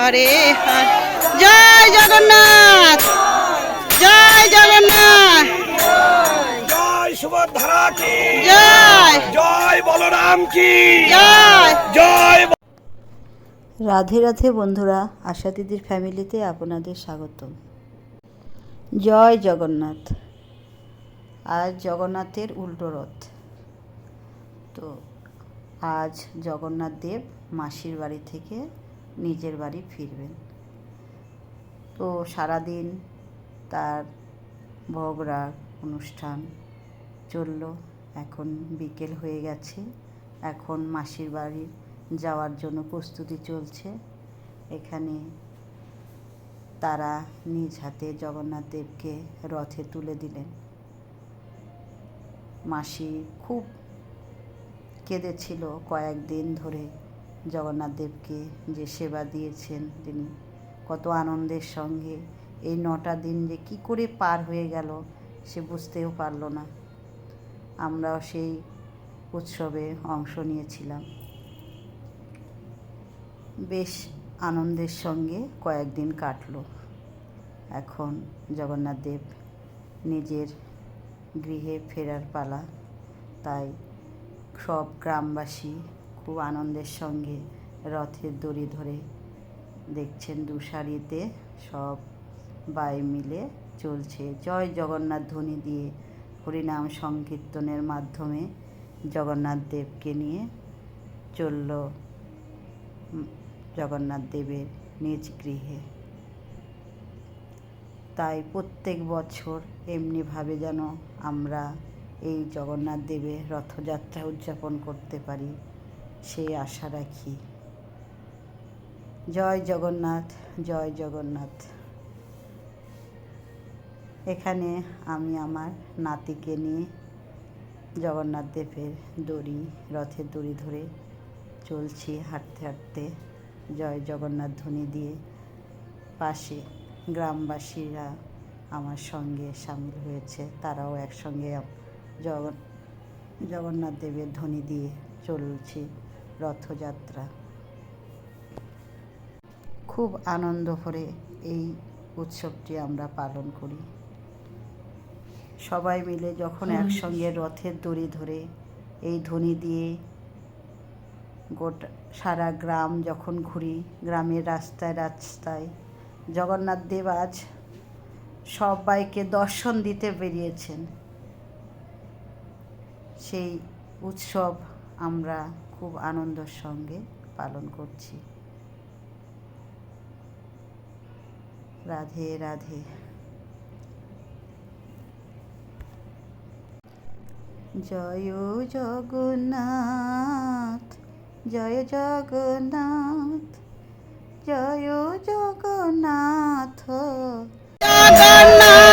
হরে হরে। জয় জগন্নাথ, জয় জগন্নাথ, জয় সুভদ্রা কি জয়, জয় বলরাম কি জয়। জয়। রাধে রাধে বন্ধুরা, আশা দিদির ফ্যামিলিতে আপনাদের স্বাগতম। জয় জগন্নাথ। আজ জগন্নাথের উল্টো রথ। তো আজ জগন্নাথ দেব মাসির বাড়ি থেকে নিজের বাড়ি ফিরবেন। তো সারাদিন তার ভোগরাগ অনুষ্ঠান চলল। এখন বিকেল হয়ে গেছে, এখন মাসির বাড়ি যাওয়ার জন্য প্রস্তুতি চলছে। এখানে তারা নিজ হাতে জগন্নাথ দেবকে রথে তুলে দিলেন। মাসি খুব কেঁদেছিল কয়েকদিন ধরে। জগন্নাথ দেবকে যে সেবা দিয়েছেন তিনি, কত আনন্দের সঙ্গে এই 9টা দিন যে কী করে পার হয়ে গেল সে বুঝতেও পারল না। আমরাও সেই উৎসবে অংশ নিয়েছিলাম। বেশ আনন্দের সঙ্গে কয়েকদিন কাটলো। এখন জগন্নাথ দেব নিজের গৃহে ফেরার পালা। তাই সব গ্রামবাসী খুব আনন্দের সঙ্গে রথের দড়ি ধরে দেখছেন দুসারিতে সব বাই মিলে চলছে। জয় জগন্নাথ ধ্বনি দিয়ে হরিনাম সংকীর্তনের মাধ্যমে জগন্নাথ দেবকে নিয়ে চলল জগন্নাথ দেবের নিজ গৃহে। তাই প্রত্যেক বছর এমনিভাবে যেন আমরা এই জগন্নাথ দেবের রথযাত্রা উদযাপন করতে পারি সেই আশা রাখি। জয় জগন্নাথ, জয় জগন্নাথ। এখানে আমি আমার নাতিকে নিয়ে জগন্নাথ দেবের রথের দড়ি ধরে চলছি হাঁটতে হাঁটতে জয় জগন্নাথ ধ্বনি দিয়ে। পাশে গ্রামবাসীরা আমার সঙ্গে সামিল হয়েছে, তারাও একসঙ্গে জগন্নাথ দেবের ধ্বনি দিয়ে চলছি রথযাত্রা। খুব আনন্দ করে এই উৎসবটি আমরা পালন করি। সবাই মিলে যখন একসঙ্গে রথের দড়ি ধরে এই ধ্বনি দিয়ে গোটা সারা গ্রাম যখন ঘুরি, গ্রামের রাস্তায় রাস্তায় জগন্নাথ দেব আজ সবাইকে দর্শন দিতে বেরিয়েছেন। সেই উৎসব আমরা খুব আনন্দের সঙ্গে পালন করছি। রাধে রাধে। জয় জগন্নাথ, জয় জগন্নাথ, জয় জগন্নাথ, জগন্নাথ